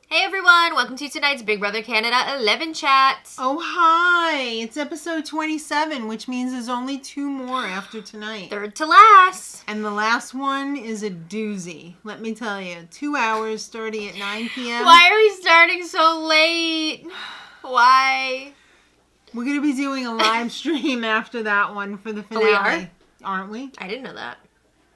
Hey everyone, welcome to tonight's Big Brother Canada 11 chat. Oh, hi. It's episode 27, which means there's only 2 more after tonight. Third to last. And the last one is a doozy. Let me tell you, 2 hours starting at 9 p.m. Why are we starting so late? Why? We're going to be doing a live stream after that one for the finale. We are? Aren't we? I didn't know that.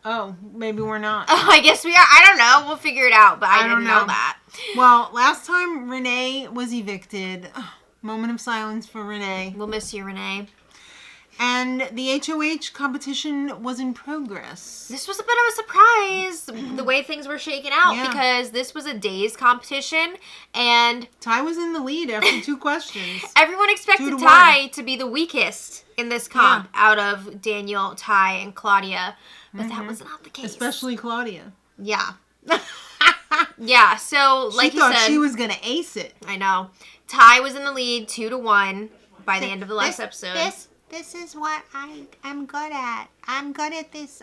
Oh, maybe we're not. Oh, I guess we are. I don't know. We'll figure it out, but I didn't know that. Well, last time Renee was evicted. Moment of silence for Renee. We'll miss you, Renee. And the HOH competition was in progress. This was a bit of a surprise, the way things were shaken out, because this was a day's competition, and Ty was in the lead after 2 questions. Everyone expected Ty to be the weakest in this comp out of Daniel, Ty, and Claudia, but that was not the case. Especially Claudia. Yeah. Yeah, so like you said, she thought she was going to ace it. I know. Ty was in the lead 2-1 by the end of the last episode. This is what I'm good at. I'm good at this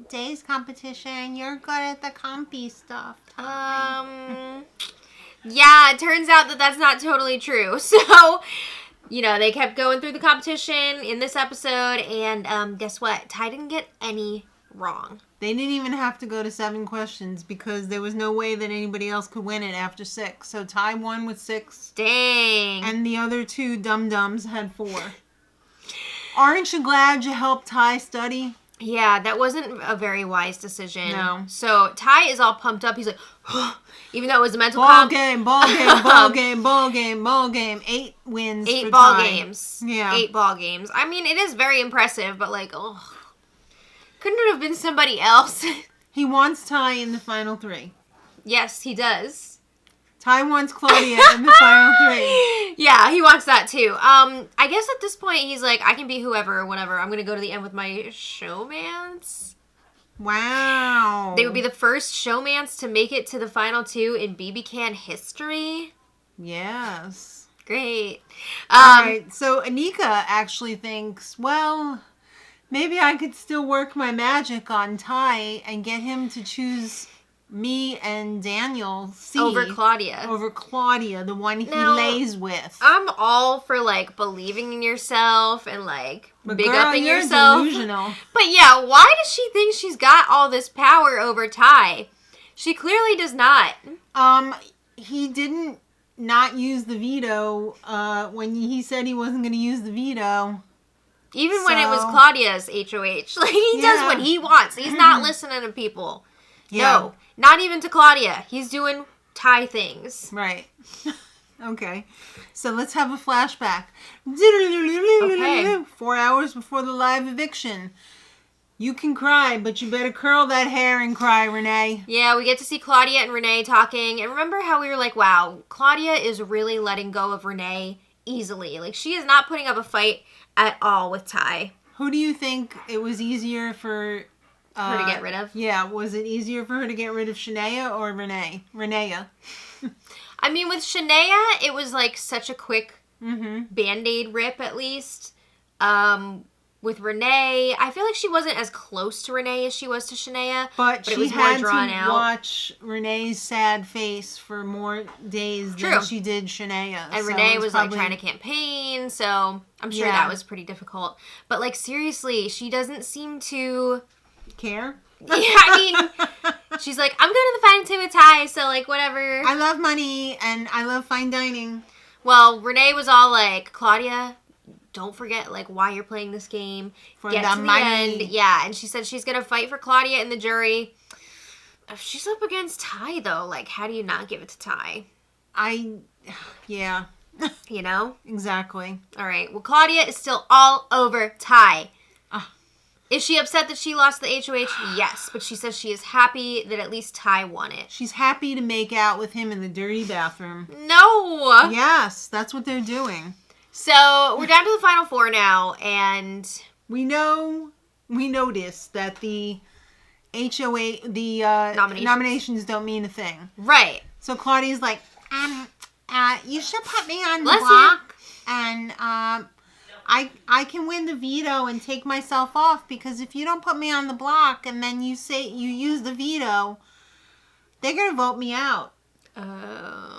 day's competition. You're good at the compy stuff. Yeah, it turns out that that's not totally true. So, they kept going through the competition in this episode, and guess what? Ty didn't get any wrong. They didn't even have to go to 7 questions because there was no way that anybody else could win it after 6. So Ty won with 6. Dang. And the other 2 dum-dums had 4. Aren't you glad you helped Ty study? Yeah, that wasn't a very wise decision. No. So Ty is all pumped up. He's like, even though it was a mental ball comp. game. 8 wins 8 for ball Ty. games. Yeah. 8 ball games. I mean, it is very impressive, but couldn't it have been somebody else? He wants Ty in the final 3. Yes, he does. Ty wants Claudia in the final 3. Yeah, he wants that too. I guess at this point he's like, I can be whoever or whatever. I'm going to go to the end with my showmance. Wow. They would be the first showmance to make it to the final 2 in BBcan history. Yes. Great. All right, so Anika actually thinks, well, maybe I could still work my magic on Ty and get him to choose me and Daniel C. Over Claudia. Over Claudia, the one he lays with. I'm all for, believing in yourself and, but big girl, upping you're yourself. Delusional. But yeah, why does she think she's got all this power over Ty? She clearly does not. He didn't not use the veto when he said he wasn't going to use the veto. Even when it was Claudia's HOH. He does what he wants. He's not listening to people. Yeah. No, not even to Claudia. He's doing Ty things. Right. Okay. So let's have a flashback. Okay. 4 hours before the live eviction. You can cry, but you better curl that hair and cry, Renee. Yeah, we get to see Claudia and Renee talking. And remember how we were like, wow, Claudia is really letting go of Renee easily. She is not putting up a fight at all with Ty. Who do you think it was easier for her to get rid of? Yeah, was it easier for her to get rid of Shania or Renee? Renea. I mean, with Shania, it was such a quick Band-Aid rip, at least. With Renee, I feel like she wasn't as close to Renee as she was to Shania. But it she was had more drawn to out. watch Renee's sad face for more days than she did Shania. And Renee was trying to campaign, so I'm sure that was pretty difficult. But seriously, she doesn't seem to care. Yeah, I mean, she's like, I'm going to the final 2 with Ty, so whatever. I love money and I love fine dining. Well, Renee was all like, Claudia, don't forget why you're playing this game. Get to the end. Yeah, and she said she's going to fight for Claudia in the jury. If she's up against Ty, though, how do you not give it to Ty? Yeah. Exactly. All right. Well, Claudia is still all over Ty. Is she upset that she lost the HOH? Yes. But she says she is happy that at least Ty won it. She's happy to make out with him in the dirty bathroom. No! Yes, that's what they're doing. So, we're down to the final 4 now, and we noticed that the HOH, the nominations don't mean a thing. Right. So Claudia's like, you should put me on the block, and I can win the veto and take myself off, because if you don't put me on the block and then you say you use the veto, they're going to vote me out. Oh.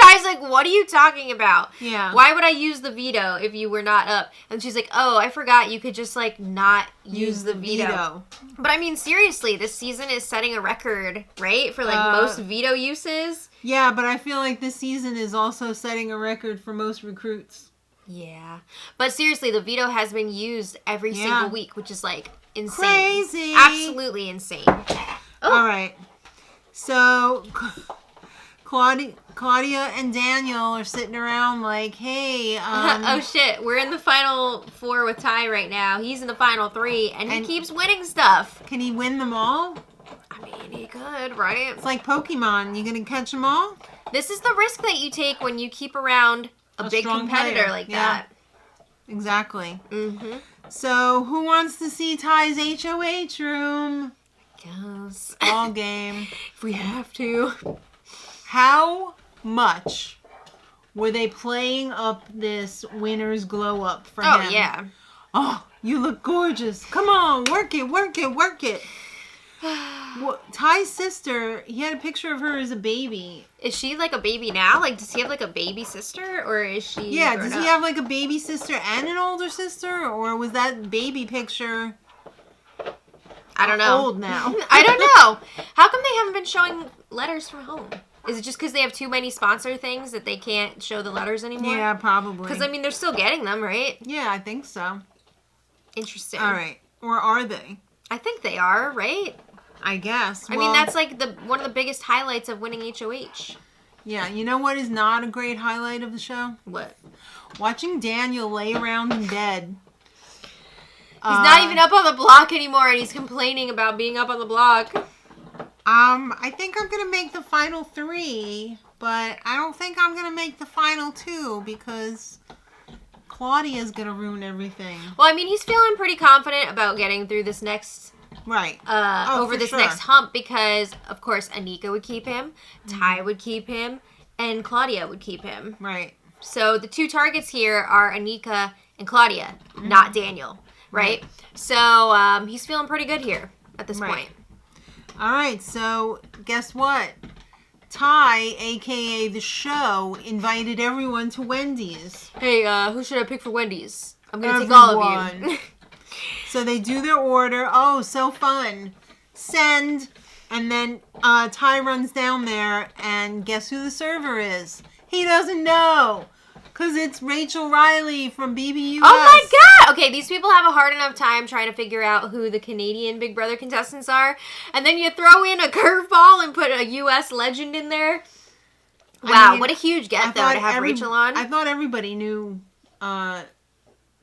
Ty's like, what are you talking about? Yeah. Why would I use the veto if you were not up? And she's like, oh, I forgot you could just, like, not use the veto. But, I mean, seriously, this season is setting a record, right? For, like, most veto uses. Yeah, but I feel like this season is also setting a record for most recruits. Yeah. But, seriously, the veto has been used every single week, which is, like, insane. Crazy. Absolutely insane. Oh. All right. So, Claudia and Daniel are sitting around like, hey. Oh, shit. We're in the final 4 with Ty right now. He's in the final 3, and he keeps winning stuff. Can he win them all? I mean, he could, right? It's like Pokemon. You gonna catch them all? This is the risk that you take when you keep around a big competitor like that. Exactly. Mm-hmm. So, who wants to see Ty's HOH room? Yes. All game. If we have to. How much were they playing up this winner's glow up for him? Oh, yeah. Oh, you look gorgeous. Come on, work it, work it, work it. Ty's sister, he had a picture of her as a baby. Is she like a baby now? Like, does he have like a baby sister? Or is she... Yeah, does he have like a baby sister and an older sister? Or was that baby picture... I don't know. Old now. I don't know. How come they haven't been showing letters from home? Is it just because they have too many sponsor things that they can't show the letters anymore? Yeah, probably. Because, I mean, they're still getting them, right? Yeah, I think so. Interesting. All right. Or are they? I think they are, right? I guess. I mean, that's like one of the biggest highlights of winning HOH. Yeah, you know what is not a great highlight of the show? What? Watching Daniel lay around in bed. He's not even up on the block anymore, and he's complaining about being up on the block. I think I'm going to make the final 3, but I don't think I'm going to make the final 2 because Claudia's going to ruin everything. Well, I mean, he's feeling pretty confident about getting through this next... Right. Over this next hump because, of course, Anika would keep him, Ty would keep him, and Claudia would keep him. Right. So the 2 targets here are Anika and Claudia, not Daniel. Right? So he's feeling pretty good here at this point. All right. So guess what? Ty, a.k.a. the show, invited everyone to Wendy's. Hey, who should I pick for Wendy's? I'm going to take all of you. So they do their order. Oh, so fun. Send. And then Ty runs down there, and guess who the server is? He doesn't know. Because it's Rachel Riley from BBUS. Oh my god! Okay, these people have a hard enough time trying to figure out who the Canadian Big Brother contestants are. And then you throw in a curveball and put a U.S. legend in there. Wow, I mean, what a huge get, though, to have Rachel on. I thought everybody knew...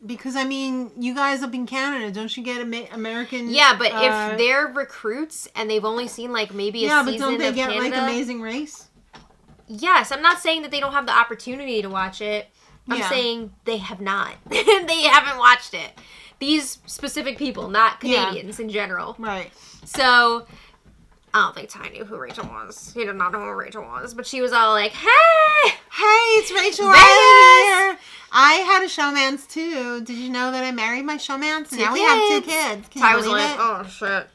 because, I mean, you guys up in Canada, don't you get American... Yeah, but if they're recruits and they've only seen, like, maybe a season of Canada... Yeah, but don't they get, like, Amazing Race? Yes, I'm not saying that they don't have the opportunity to watch it. I'm saying they have not. They haven't watched it. These specific people, not Canadians in general. Right. So, I don't think Ty knew who Rachel was. He did not know who Rachel was. But she was all like, hey! Hey, it's Rachel Riley here. I had a showmance, too. Did you know that I married my showmance? Now we have 2 kids. Can Ty you was believe like, it? oh, shit.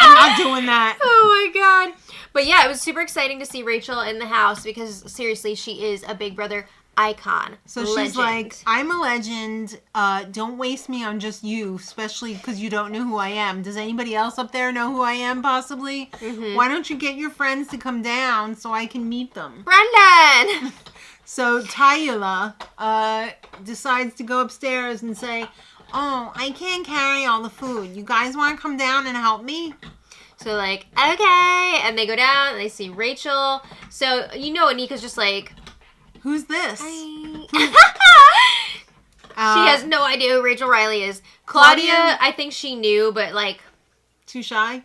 I'm not doing that. Oh, my God. But yeah, it was super exciting to see Rachel in the house because, seriously, she is a Big Brother icon. So she's like, I'm a legend. Don't waste me on just you, especially because you don't know who I am. Does anybody else up there know who I am, possibly? Mm-hmm. Why don't you get your friends to come down so I can meet them? Brendan! So Tyula decides to go upstairs and say, oh, I can't carry all the food. You guys want to come down and help me? So, like, okay. And they go down and they see Rachel. So, you know, Anika's just like, who's this? She has no idea who Rachel Riley is. Claudia, I think she knew, but, like... Too shy?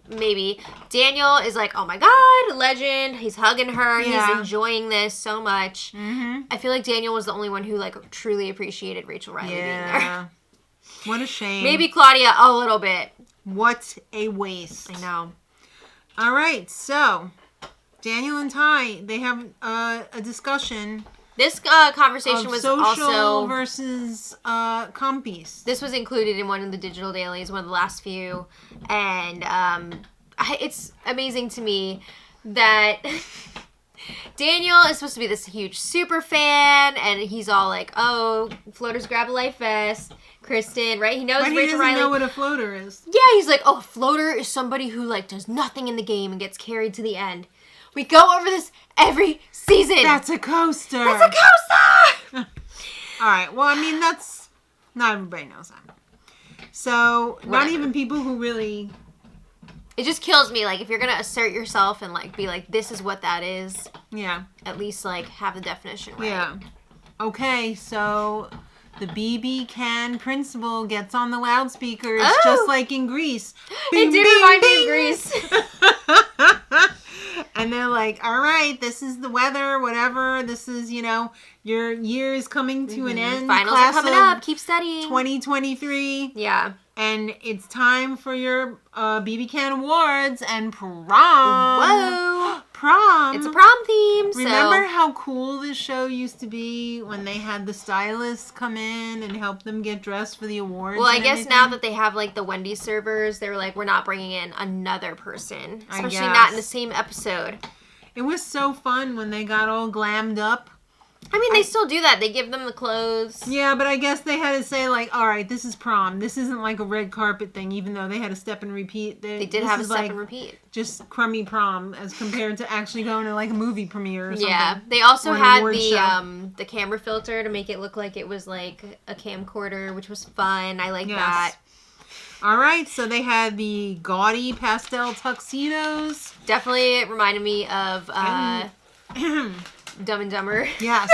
Maybe. Daniel is like, oh my god, legend. He's hugging her. Yeah. He's enjoying this so much. Mm-hmm. I feel like Daniel was the only one who, like, truly appreciated Rachel Riley being there. What a shame. Maybe Claudia a little bit. What a waste. I know. All right, so Daniel and Ty, they have a discussion. This conversation was social also versus compies. This was included in one of the digital dailies, one of the last few, and it's amazing to me that Daniel is supposed to be this huge super fan, and he's all like, "Oh, floaters grab a life vest." Kristen, right? He knows but Rachel Riley. He doesn't know what a floater is. Yeah, he's like, "Oh, a floater is somebody who like does nothing in the game and gets carried to the end." We go over this every season. That's a coaster. That's a coaster. All right. Well, I mean, that's not everybody knows that. So not even people who really. It just kills me. Like, if you're gonna assert yourself and like be like, "This is what that is." Yeah. At least like have the definition right. Yeah. Okay, so the BBcan principal gets on the loudspeakers just like in Grease. Bing, it did bing, remind bing. me of Grease. And they're like, all right, this is the weather, whatever. This is, your year is coming to an end. Finals are coming up. Keep studying. 2023. Yeah. And it's time for your BBcan Awards and prom. Whoa. Prom. It's a prom theme. Remember how cool this show used to be when they had the stylists come in and help them get dressed for the awards? Well, I guess now that they have like the Wendy's servers, they were like, we're not bringing in another person, especially not in the same episode. It was so fun when they got all glammed up. I mean, they still do that. They give them the clothes. Yeah, but I guess they had to say, like, all right, this is prom. This isn't like a red carpet thing, even though they had a step and repeat. They did have a step and repeat. Just crummy prom as compared to actually going to, like, a movie premiere or something. Yeah, they also had the camera filter to make it look like it was, like, a camcorder, which was fun. I like that. All right, so they had the gaudy pastel tuxedos. Definitely it reminded me of Dumb and Dumber. Yes.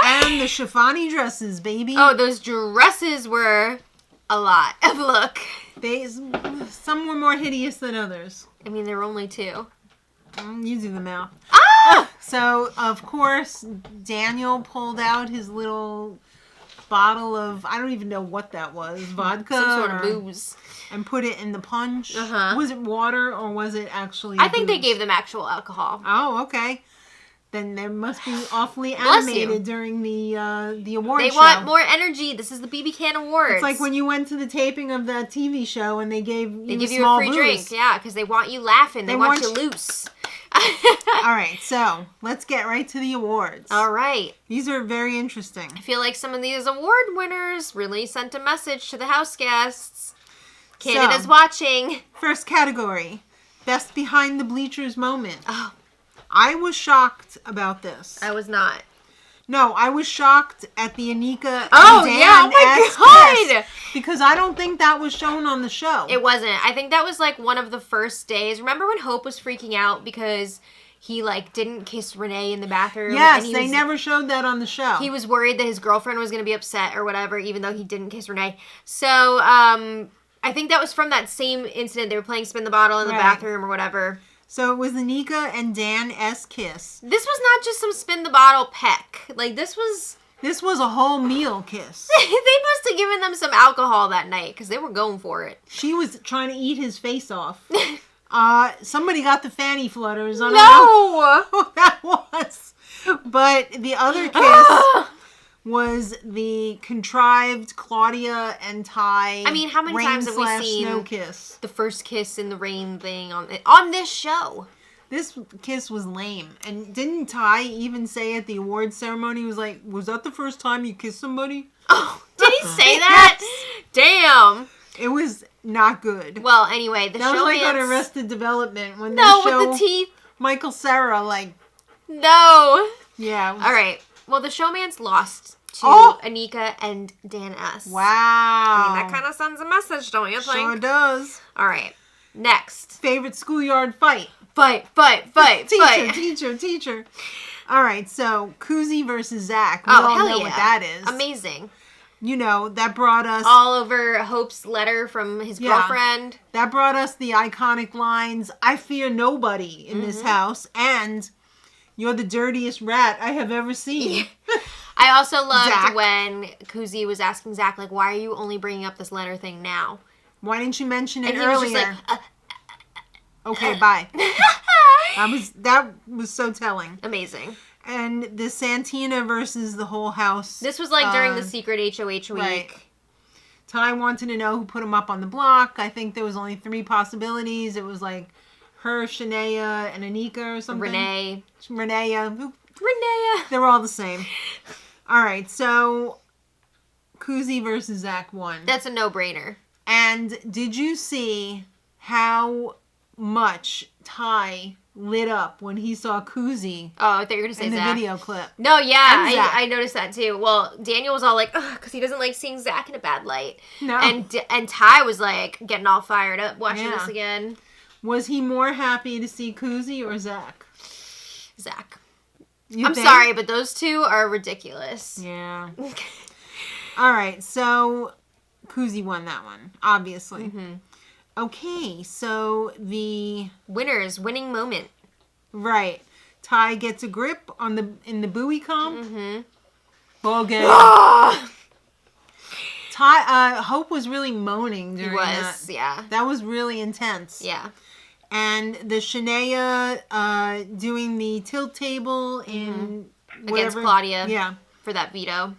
And the chiffony dresses, baby. Oh, those dresses were a lot of look. Some were more hideous than others. I mean, there were only 2. You do the math. Ah! So, of course, Daniel pulled out his little bottle of, I don't even know what that was, vodka. Some sort of booze. And put it in the punch. Uh-huh. Was it water or was it actually I think booze? they gave them actual alcohol. Oh, okay. Then they must be awfully animated during the award show. They want more energy. This is the BBcan Awards. It's like when you went to the taping of that TV show and they give you a free drink. Yeah, because they want you laughing. They want you loose. All right, so let's get right to the awards. All right. These are very interesting. I feel like some of these award winners really sent a message to the house guests. Canada's watching. First category, Best Behind the Bleachers Moment. Oh. I was shocked about this. I was not. No, I was shocked at the Anika and Dan oh my God! Kiss, because I don't think that was shown on the show. It wasn't. I think that was like one of the first days. Remember when Hope was freaking out because he like didn't kiss Renee in the bathroom? Yes, they never showed that on the show. He was worried that his girlfriend was going to be upset or whatever, even though he didn't kiss Renee. So, I think that was from that same incident. They were playing Spin the Bottle in the bathroom or whatever. So it was Anika and Dan S. kiss. This was not just some Spin the Bottle peck. Like, this was a whole meal kiss. They must have given them some alcohol that night because they were going for it. She was trying to eat his face off. Somebody got the fanny flutters. I don't know who that was. But the other kiss was the contrived Claudia and Ty. I mean, how many times have we seen snow kiss? The first kiss in the rain thing on this show? This kiss was lame. And didn't Ty even say at the awards ceremony, he was like, was that the first time you kissed somebody? Oh, did he say that? Damn. It was not good. Well, anyway, the show was like on Arrested Development when they with the teeth. Michael Cera, like. No. Yeah. All right. Well, the showman's lost to Anika and Dan S. Wow. I mean, that kind of sends a message, don't you think? Sure does. All right. Next. Favorite schoolyard fight. Fight. Teacher. All right, so Kuzi versus Zach. We all know what that is. Amazing. You know, that brought us... all over Hope's letter from his girlfriend. That brought us the iconic lines, I fear nobody in this house, and you're the dirtiest rat I have ever seen. I also loved when Kuzi was asking Zach, like, why are you only bringing up this letter thing now? Why didn't you mention it earlier? And he was just like, okay, bye. That was so telling. Amazing. And the Santina versus the whole house. This was like during the secret HOH week. Right. Ty wanted to know who put him up on the block. I think there was only 3 possibilities. It was like her, Shania, and Anika or something. Renee. They're all the same. All right, so Kuzi versus Zach won. That's a no-brainer. And did you see how much Ty lit up when he saw Kuzi? Oh, I thought you were going to say Zach. In the video clip. No, yeah, I noticed that too. Well, Daniel was all like, ugh, because he doesn't like seeing Zach in a bad light. No. And Ty was like getting all fired up watching this again. Was he more happy to see Kuzi or Zach? Zach. I'm sorry, but those two are ridiculous. Yeah. All right, so Kuzi won that one, obviously. Mm-hmm. Okay, so the winning moment. Right. Ty gets a grip in the buoy comp. Mm-hmm. Ball game. Ty, Hope was really moaning during that. Yeah. That was really intense. Yeah. And the Shania doing the tilt table in against Claudia. Yeah. For that veto.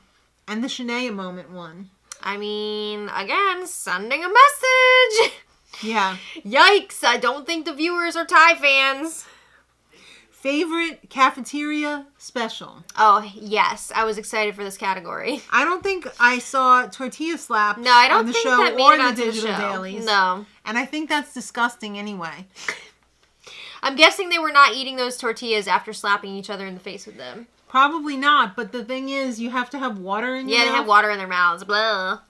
And the Shania moment won. I mean, again, sending a message. Yeah. Yikes, I don't think the viewers are Ty fans. Favorite cafeteria special? Oh, yes. I was excited for this category. I don't think I saw Tortilla Slaps on the think show that made or it the onto digital the show. dailies. No. And I think that's disgusting anyway. I'm guessing they were not eating those tortillas after slapping each other in the face with them. Probably not, but the thing is, you have to have water in your mouth. Yeah, they have water in their mouths. Blah.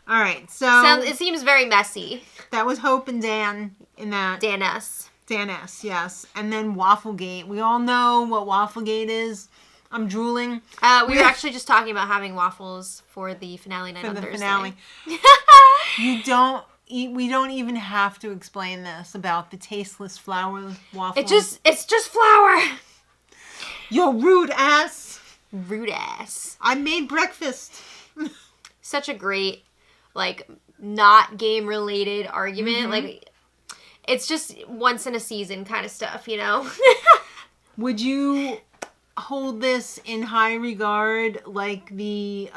All right, so it seems very messy. That was Hope and Dan in that. Dan S, yes. And then Wafflegate. We all know what Wafflegate is. I'm drooling. We were actually just talking about having waffles for the finale night on Thursday. Finale. We don't even have to explain this about the tasteless flour waffles. It's just flour. Yo, rude ass. Rude ass. I made breakfast. Such a great, not game related argument. Mm-hmm. It's just once in a season kind of stuff, you know? Would you hold this in high regard like the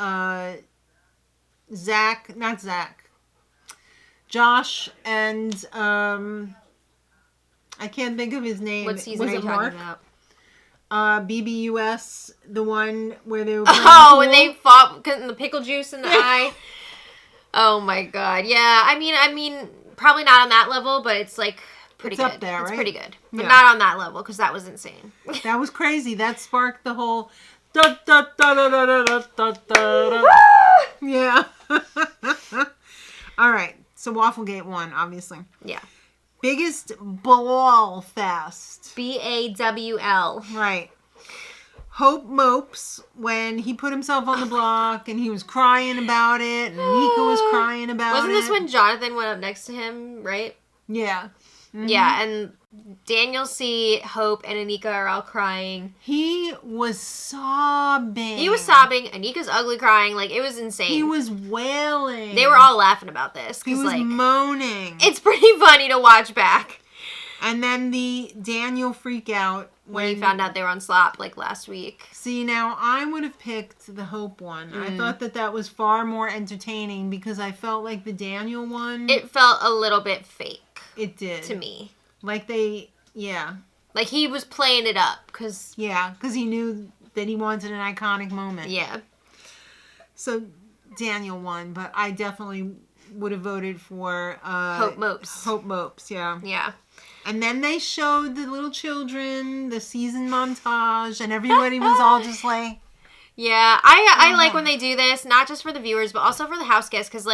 Josh and I can't think of his name. What season are you talking about? BBUS, the one where they were when they fought the pickle juice in the eye. Oh my god. Yeah, I mean probably not on that level, but it's pretty good. Up there, it's right? pretty good. But not on that level, because that was insane. That was crazy. That sparked the whole da da da da da da da da. Yeah. All right. So Wafflegate won, obviously. Yeah. Biggest ball fest. BAWL. Right. Hope mopes when he put himself on the block and he was crying about it and Nika was crying about Wasn't this when Jonathan went up next to him, right? Yeah. Mm-hmm. Yeah, and Daniel C, Hope, and Anika are all crying. He was sobbing. Anika's ugly crying. It was insane. He was wailing. They were all laughing about this. He was moaning. It's pretty funny to watch back. And then the Daniel freak out when he found out they were on slop last week. See, now I would have picked the Hope one. I thought that was far more entertaining because I felt like the Daniel one. It felt a little bit fake. It did. To me. He was playing it up because... Yeah, because he knew that he wanted an iconic moment. Yeah. So Daniel won, but I definitely would have voted for... Hope Mopes. Hope Mopes, yeah. Yeah. And then they showed the little children, the season montage, and everybody was all just like... Yeah, I like when they do this, not just for the viewers, but also for the house guests, because,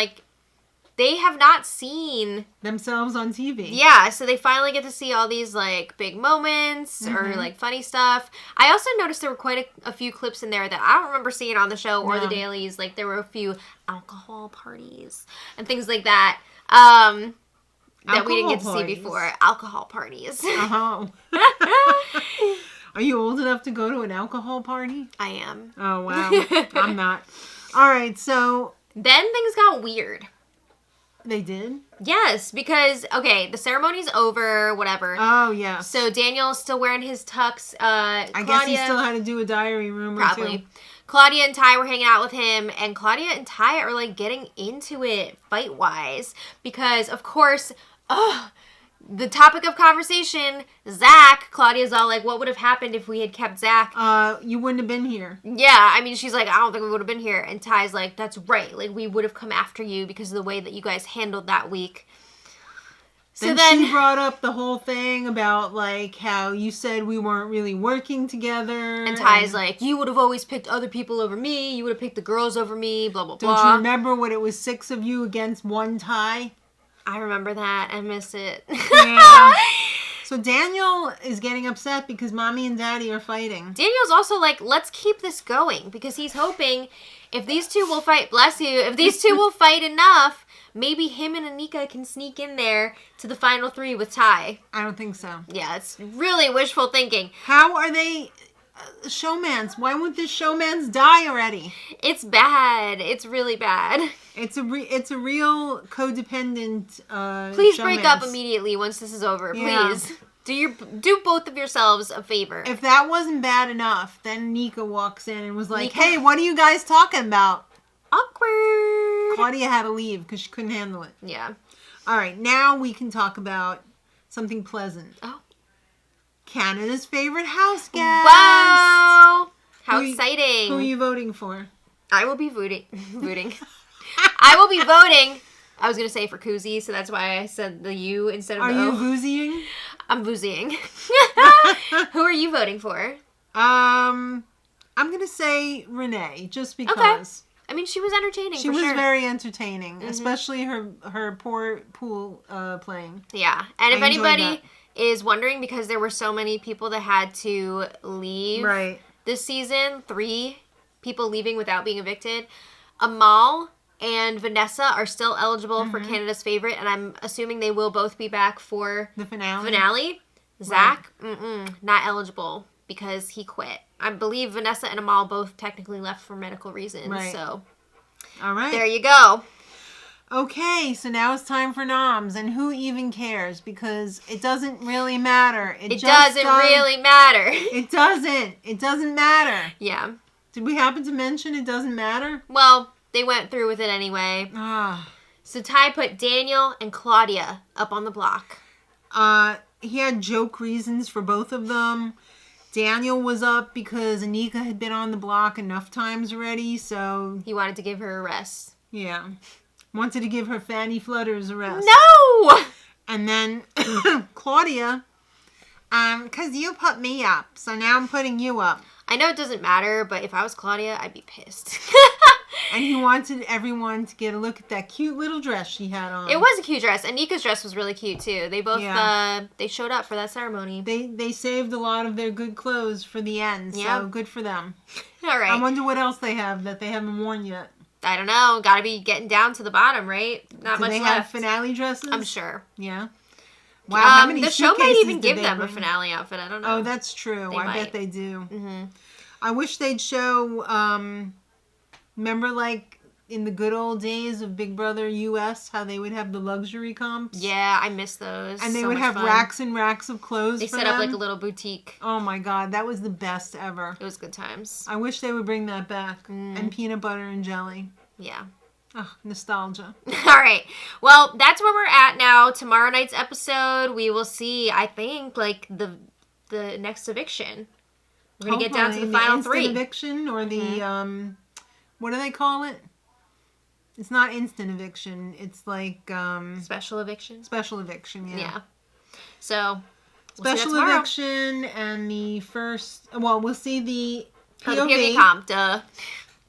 they have not seen... themselves on TV. Yeah, so they finally get to see all these, big moments or, funny stuff. I also noticed there were quite a few clips in there that I don't remember seeing on the show or the dailies. There were a few alcohol parties and things like that. That we didn't get to see before. Alcohol parties. Uh-huh. Are you old enough to go to an alcohol party? I am. Oh, wow. I'm not. All right, so... Then things got weird. They did? Yes, because, the ceremony's over, whatever. Oh, yeah. So Daniel's still wearing his tux. I guess he still had to do a diary room probably. Or two. Claudia and Ty were hanging out with him, and Claudia and Ty are, getting into it fight-wise. Because, of course, the topic of conversation, Zach, Claudia's all like, what would have happened if we had kept Zach? You wouldn't have been here. Yeah, I mean, she's like, I don't think we would have been here. And Ty's like, that's right. Like, we would have come after you because of the way that you guys handled that week. So then she brought up the whole thing about, like, how you said we weren't really working together. And Ty's like, you would have always picked other people over me. You would have picked the girls over me, blah, blah, blah. Don't you remember when it was 6 of you against 1 Ty? I remember that. I miss it. Yeah. So Daniel is getting upset because Mommy and Daddy are fighting. Daniel's also like, let's keep this going. Because he's hoping if these two will fight, bless you, if these two will fight enough, maybe him and Anika can sneak in there to the final 3 with Ty. I don't think so. Yeah, it's really wishful thinking. How are they showmans? Why won't the showmans die already? It's bad. It's really bad. It's a real codependent Please showmans. break up immediately once this is over. Yeah. Please. Do both of yourselves a favor. If that wasn't bad enough, then Nika walks in and was like, hey, what are you guys talking about? Awkward. Claudia had to leave because she couldn't handle it. Yeah. All right, now we can talk about something pleasant. Oh. Canada's favorite house guest. Wow. How exciting. Who are you voting for? I will be voting. I will be voting. I was going to say for Koozie, so that's why I said the U instead of the O. Are you boozieing? I'm boozieing. Who are you voting for? I'm going to say Renee, just because. Okay. I mean, she was entertaining. She was very entertaining, especially her pool playing. Yeah, and if anybody is wondering, because there were so many people that had to leave this season, 3 people leaving without being evicted, Amal and Vanessa are still eligible for Canada's favorite, and I'm assuming they will both be back for the finale. Zach, not eligible because he quit. I believe Vanessa and Amal both technically left for medical reasons. Right. So, all right, there you go. Okay, so now it's time for noms, and who even cares? Because it doesn't really matter. It doesn't really matter. It doesn't. It doesn't matter. Yeah. Did we happen to mention it doesn't matter? Well, they went through with it anyway. So Ty put Daniel and Claudia up on the block. He had joke reasons for both of them. Daniel was up because Anika had been on the block enough times already, so... He wanted to give her a rest. Yeah. Wanted to give her Fanny Flutters a rest. No! And then Claudia, because you put me up, so now I'm putting you up. I know it doesn't matter, but if I was Claudia, I'd be pissed. And he wanted everyone to get a look at that cute little dress she had on. It was a cute dress. Anika's dress was really cute, too. They both, they showed up for that ceremony. They saved a lot of their good clothes for the end, so good for them. All right. I wonder what else they have that they haven't worn yet. I don't know. Gotta be getting down to the bottom, right? Not much left. Do they have finale dresses? I'm sure. Yeah. Wow, how many the show might even give them bring? A finale outfit. I don't know. Oh, that's true. I bet they do. Mm-hmm. I wish they'd show, remember like in the good old days of Big Brother US, how they would have the luxury comps? Yeah, I miss those. And they would have racks and racks of clothes They set up like a little boutique. Oh my God, that was the best ever. It was good times. I wish they would bring that back. And peanut butter and jelly. Yeah. Oh, nostalgia. All right. Well, that's where we're at now. Tomorrow night's episode, we will see, I think, like the next eviction. We're going to get down to the final 3. Eviction or the, what do they call it? It's not instant eviction. It's like... special eviction? Special eviction, yeah. Yeah. So, special eviction and the first... Well, we'll see the POV. The POV comp, duh.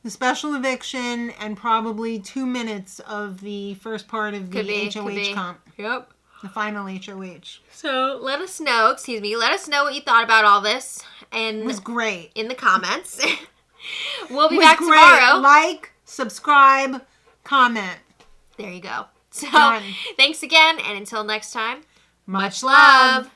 The special eviction and probably 2 minutes of the first part of the HOH comp. Yep. The final HOH. So let us know what you thought about all this. And it was great. In the comments. We'll be back tomorrow. Like, subscribe, comment. There you go. So Done. Thanks again, and until next time, much love.